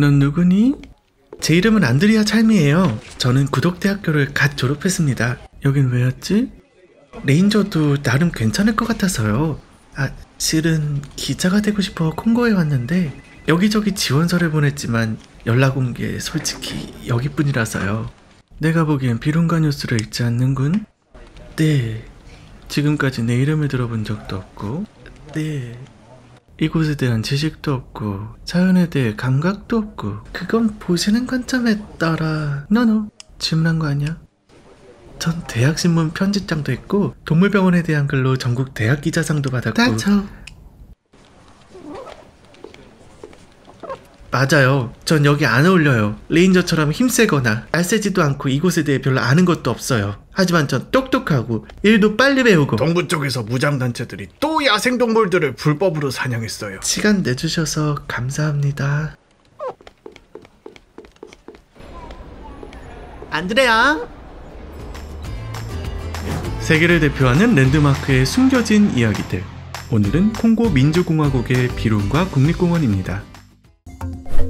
넌 누구니? 제 이름은 안드리아 찰미예요. 저는 구독대학교를 갓 졸업했습니다. 여긴 왜 왔지? 레인저도 나름 괜찮을 것 같아서요. 실은 기자가 되고 싶어 콩고에 왔는데 여기저기 지원서를 보냈지만 연락 온 게 솔직히 여기뿐이라서요. 내가 보기엔 비론가 뉴스를 읽지 않는군? 네. 지금까지 내 이름을 들어본 적도 없고, 네. 이곳에 대한 지식도 없고, 자연에 대해 감각도 없고, 그건 보시는 관점에 따라 질문한 거 아니야? 전 대학신문 편집장도 했고, 동물병원에 대한 글로 전국 대학 기자상도 받았고. 닥쳐. 맞아요. 전 여기 안 어울려요. 레인저처럼 힘세거나 날쌔지도 않고 이곳에 대해 별로 아는 것도 없어요. 하지만 전 똑똑하고 일도 빨리 배우고. 동부 쪽에서 무장단체들이 또 야생동물들을 불법으로 사냥했어요. 시간 내주셔서 감사합니다. 안드레아. 세계를 대표하는 랜드마크의 숨겨진 이야기들. 오늘은 콩고 민주공화국의 비룬가 국립공원입니다.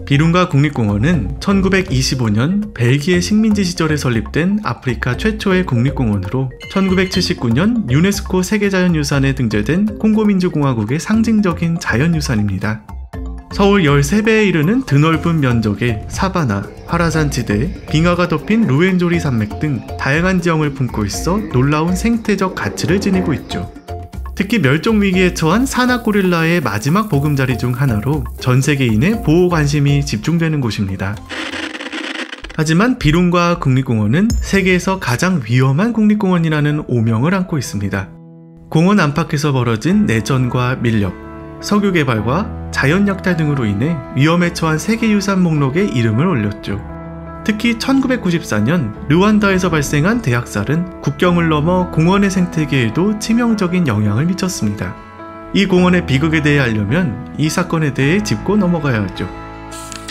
비룬가 국립공원은 1925년 벨기에 식민지 시절에 설립된 아프리카 최초의 국립공원으로 1979년 유네스코 세계자연유산에 등재된 콩고민주공화국의 상징적인 자연유산입니다. 서울 13배에 이르는 드넓은 면적의 사바나, 화라산 지대, 빙하가 덮인 루엔조리 산맥 등 다양한 지형을 품고 있어 놀라운 생태적 가치를 지니고 있죠. 특히 멸종위기에 처한 산악고릴라의 마지막 보금자리 중 하나로 전 세계인의 보호 관심이 집중되는 곳입니다. 하지만 비룬가 국립공원은 세계에서 가장 위험한 국립공원이라는 오명을 안고 있습니다. 공원 안팎에서 벌어진 내전과 밀렵, 석유 개발과 자연 약탈 등으로 인해 위험에 처한 세계유산 목록에 이름을 올렸죠. 특히 1994년 르완다에서 발생한 대학살은 국경을 넘어 공원의 생태계에도 치명적인 영향을 미쳤습니다. 이 공원의 비극에 대해 알려면 이 사건에 대해 짚고 넘어가야 하죠.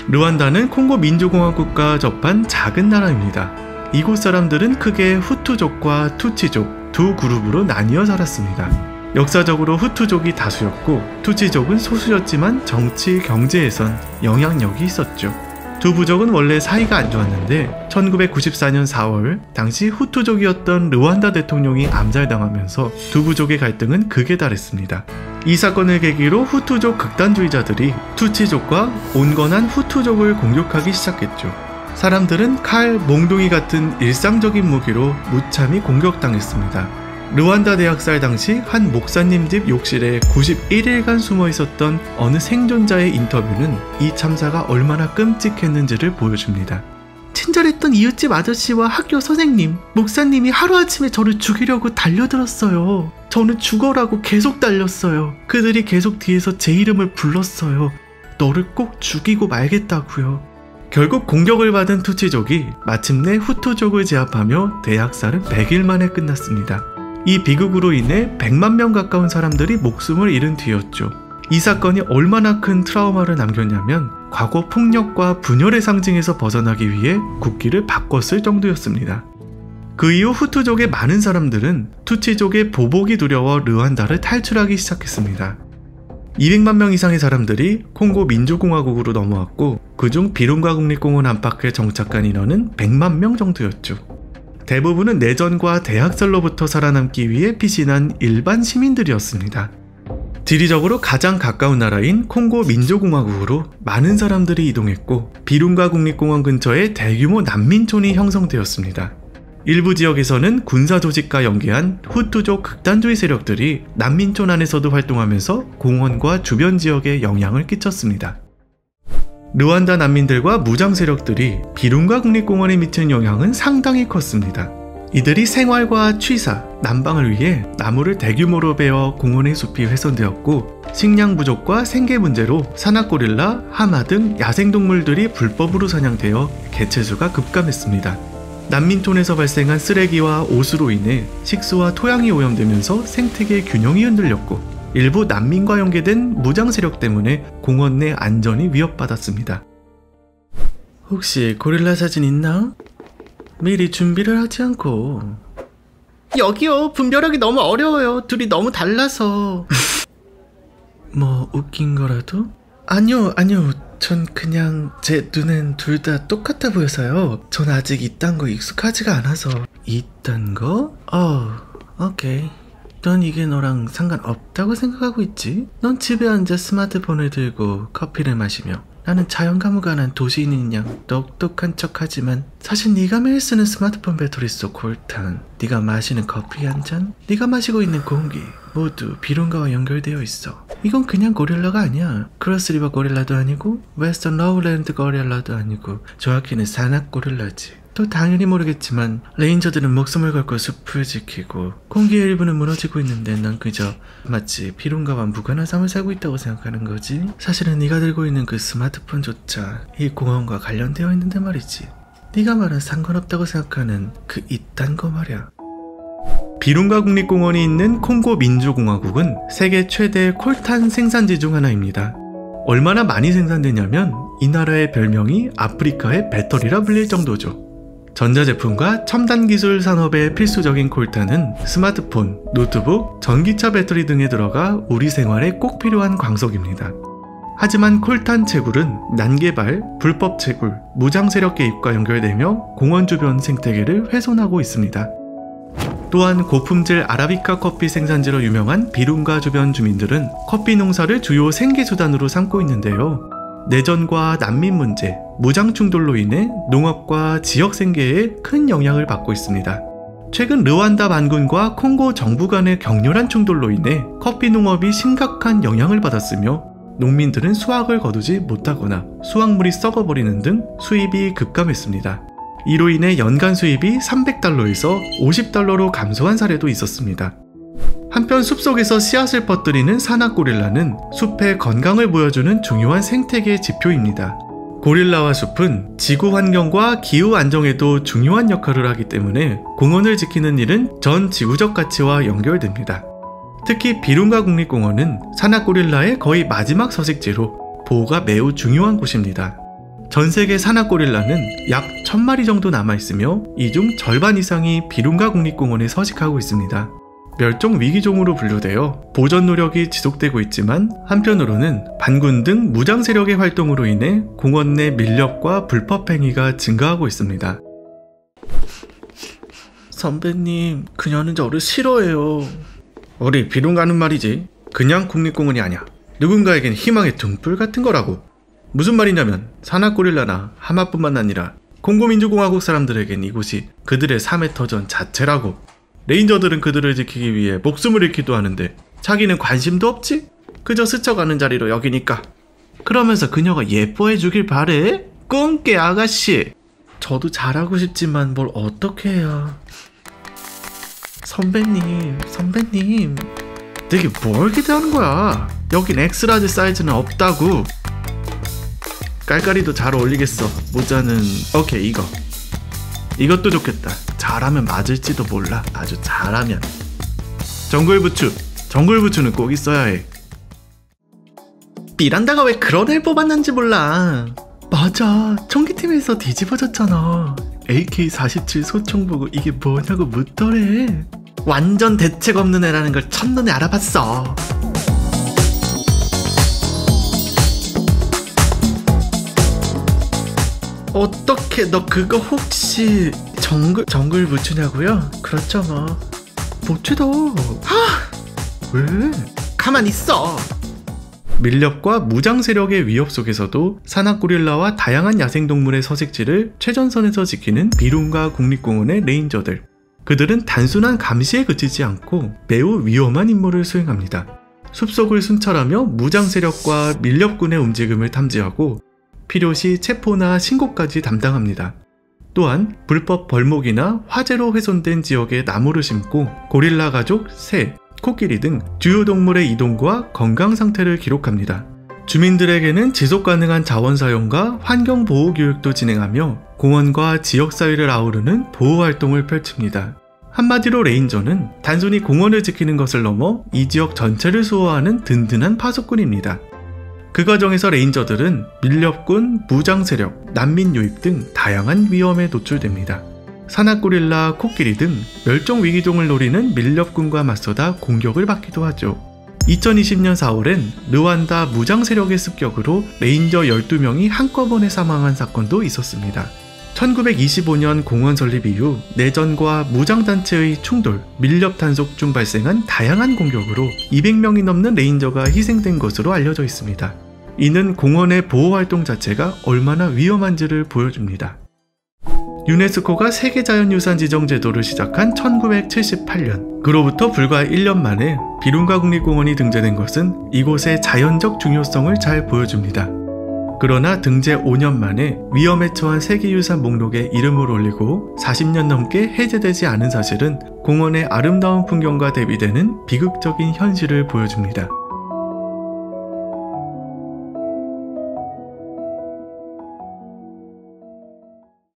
르완다는 콩고 민주공화국과 접한 작은 나라입니다. 이곳 사람들은 크게 후투족과 투치족 두 그룹으로 나뉘어 살았습니다. 역사적으로 후투족이 다수였고 투치족은 소수였지만 정치, 경제에선 영향력이 있었죠. 두 부족은 원래 사이가 안 좋았는데 1994년 4월 당시 후투족이었던 르완다 대통령이 암살당하면서 두 부족의 갈등은 극에 달했습니다. 이 사건을 계기로 후투족 극단주의자들이 투치족과 온건한 후투족을 공격하기 시작했죠. 사람들은 칼, 몽둥이 같은 일상적인 무기로 무참히 공격당했습니다. 르완다 대학살 당시 한 목사님 집 욕실에 91일간 숨어 있었던 어느 생존자의 인터뷰는 이 참사가 얼마나 끔찍했는지를 보여줍니다. 친절했던 이웃집 아저씨와 학교 선생님, 목사님이 하루아침에 저를 죽이려고 달려들었어요. 저는 죽어라고 계속 달렸어요. 그들이 계속 뒤에서 제 이름을 불렀어요. 너를 꼭 죽이고 말겠다고요. 결국 공격을 받은 투치족이 마침내 후투족을 제압하며 대학살은 100일 만에 끝났습니다. 이 비극으로 인해 100만 명 가까운 사람들이 목숨을 잃은 뒤였죠. 이 사건이 얼마나 큰 트라우마를 남겼냐면 과거 폭력과 분열의 상징에서 벗어나기 위해 국기를 바꿨을 정도였습니다. 그 이후 후투족의 많은 사람들은 투치족의 보복이 두려워 르완다를 탈출하기 시작했습니다. 200만 명 이상의 사람들이 콩고 민주공화국으로 넘어왔고 그중 비룬가 국립공원 안팎에 정착한 인원은 100만 명 정도였죠. 대부분은 내전과 대학살로부터 살아남기 위해 피신한 일반 시민들이었습니다. 지리적으로 가장 가까운 나라인 콩고 민주공화국으로 많은 사람들이 이동했고 비룬가 국립공원 근처에 대규모 난민촌이 형성되었습니다. 일부 지역에서는 군사조직과 연계한 후투족 극단주의 세력들이 난민촌 안에서도 활동하면서 공원과 주변 지역에 영향을 끼쳤습니다. 르완다 난민들과 무장 세력들이 비룬가 국립공원에 미친 영향은 상당히 컸습니다. 이들이 생활과 취사, 난방을 위해 나무를 대규모로 베어 공원의 숲이 훼손되었고 식량 부족과 생계 문제로 산악고릴라, 하마 등 야생동물들이 불법으로 사냥되어 개체수가 급감했습니다. 난민촌에서 발생한 쓰레기와 오수로 인해 식수와 토양이 오염되면서 생태계 균형이 흔들렸고 일부 난민과 연계된 무장 세력 때문에 공원 내 안전이 위협받았습니다. 혹시 고릴라 사진 있나? 미리 준비를 하지 않고. 여기요. 분별하기 너무 어려워요. 둘이 너무 달라서. 뭐 웃긴 거라도? 아니요. 전 그냥 제 눈엔 둘 다 똑같아 보여서요. 전 아직 이딴 거 익숙하지가 않아서. 이딴 거? 오케이. 넌 이게 너랑 상관없다고 생각하고 있지? 넌 집에 앉아 스마트폰을 들고 커피를 마시며 나는 자연감우관한 도시인인 양 똑똑한 척하지만 사실 네가 매일 쓰는 스마트폰 배터리 속 골탄, 네가 마시는 커피 한 잔, 네가 마시고 있는 공기 모두 비론가와 연결되어 있어. 이건 그냥 고릴라가 아니야. 크로스리버 고릴라도 아니고 웨스턴 로우랜드 고릴라도 아니고 정확히는 산악 고릴라지. 또 당연히 모르겠지만 레인저들은 목숨을 걸고 숲을 지키고 공기의 일부는 무너지고 있는데 난 그저 마치 비론가와 무관한 삶을 살고 있다고 생각하는 거지. 사실은 네가 들고 있는 그 스마트폰조차 이 공원과 관련되어 있는데 말이지. 네가 말한 상관없다고 생각하는 그 이딴 거 말이야. 비룬가 국립공원이 있는 콩고 민주공화국은 세계 최대 콜탄 생산지 중 하나입니다. 얼마나 많이 생산되냐면 이 나라의 별명이 아프리카의 배터리라 불릴 정도죠. 전자제품과 첨단기술 산업의 필수적인 콜탄은 스마트폰, 노트북, 전기차 배터리 등에 들어가 우리 생활에 꼭 필요한 광석입니다. 하지만 콜탄 채굴은 난개발, 불법 채굴, 무장세력 개입과 연결되며 공원 주변 생태계를 훼손하고 있습니다. 또한 고품질 아라비카 커피 생산지로 유명한 비룬가 주변 주민들은 커피 농사를 주요 생계수단으로 삼고 있는데요. 내전과 난민 문제, 무장 충돌로 인해 농업과 지역 생계에 큰 영향을 받고 있습니다. 최근 르완다 반군과 콩고 정부 간의 격렬한 충돌로 인해 커피 농업이 심각한 영향을 받았으며 농민들은 수확을 거두지 못하거나 수확물이 썩어버리는 등 수입이 급감했습니다. 이로 인해 연간 수입이 300달러에서 50달러로 감소한 사례도 있었습니다. 한편 숲속에서 씨앗을 퍼뜨리는 산악고릴라는 숲의 건강을 보여주는 중요한 생태계 지표입니다. 고릴라와 숲은 지구 환경과 기후 안정에도 중요한 역할을 하기 때문에 공원을 지키는 일은 전 지구적 가치와 연결됩니다. 특히 비룬가 국립공원은 산악고릴라의 거의 마지막 서식지로 보호가 매우 중요한 곳입니다. 전 세계 산악고릴라는 약 1000마리 정도 남아있으며 이 중 절반 이상이 비룬가 국립공원에 서식하고 있습니다. 멸종 위기종으로 분류되어 보전 노력이 지속되고 있지만 한편으로는 반군 등 무장 세력의 활동으로 인해 공원 내 밀렵과 불법 행위가 증가하고 있습니다. 선배님, 그녀는 저를 싫어해요. 우리 비룬가는 말이지 그냥 국립공원이 아니야. 누군가에겐 희망의 등불 같은 거라고. 무슨 말이냐면 산악고릴라나 하마뿐만 아니라 콩고민주공화국 사람들에겐 이곳이 그들의 삶의 터전 자체라고. 레인저들은 그들을 지키기 위해 목숨을 잃기도 하는데 자기는 관심도 없지? 그저 스쳐가는 자리로 여기니까. 그러면서 그녀가 예뻐해 주길 바래? 꽁깨 아가씨. 저도 잘하고 싶지만 뭘 어떻게 해요. 선배님 되게 뭘 기대하는 거야. 여긴 엑스라지 사이즈는 없다고. 깔깔이도 잘 어울리겠어. 모자는 오케이 이것도 좋겠다. 잘하면 맞을지도 몰라. 아주 잘하면. 정글부츠는 꼭 있어야 해. 미란다가 왜 그런 애를 뽑았는지 몰라. 맞아, 총기팀에서 뒤집어졌잖아. AK-47 소총 보고 이게 뭐냐고 묻더래. 완전 대책 없는 애라는 걸 첫눈에 알아봤어. 어떻게 너 그거 혹시 정글 부츠냐고요? 그렇죠 뭐. 부츠도. 왜? 가만 있어. 밀렵과 무장 세력의 위협 속에서도 산악고릴라와 다양한 야생동물의 서식지를 최전선에서 지키는 비룬가 국립공원의 레인저들. 그들은 단순한 감시에 그치지 않고 매우 위험한 임무를 수행합니다. 숲속을 순찰하며 무장 세력과 밀렵군의 움직임을 탐지하고 필요시 체포나 신고까지 담당합니다. 또한 불법 벌목이나 화재로 훼손된 지역에 나무를 심고 고릴라 가족, 새, 코끼리 등 주요 동물의 이동과 건강 상태를 기록합니다. 주민들에게는 지속 가능한 자원 사용과 환경 보호 교육도 진행하며 공원과 지역사회를 아우르는 보호 활동을 펼칩니다. 한마디로 레인저는 단순히 공원을 지키는 것을 넘어 이 지역 전체를 수호하는 든든한 파수꾼입니다. 그 과정에서 레인저들은 밀렵군, 무장 세력, 난민 유입 등 다양한 위험에 노출됩니다. 산악고릴라, 코끼리 등 멸종 위기종을 노리는 밀렵군과 맞서다 공격을 받기도 하죠. 2020년 4월엔 르완다 무장 세력의 습격으로 레인저 12명이 한꺼번에 사망한 사건도 있었습니다. 1925년 공원 설립 이후 내전과 무장단체의 충돌, 밀렵 단속 중 발생한 다양한 공격으로 200명이 넘는 레인저가 희생된 것으로 알려져 있습니다. 이는 공원의 보호활동 자체가 얼마나 위험한지를 보여줍니다. 유네스코가 세계자연유산 지정 제도를 시작한 1978년, 그로부터 불과 1년 만에 비룬가 국립공원이 등재된 것은 이곳의 자연적 중요성을 잘 보여줍니다. 그러나 등재 5년 만에 위험에 처한 세계유산 목록에 이름을 올리고 40년 넘게 해제되지 않은 사실은 공원의 아름다운 풍경과 대비되는 비극적인 현실을 보여줍니다.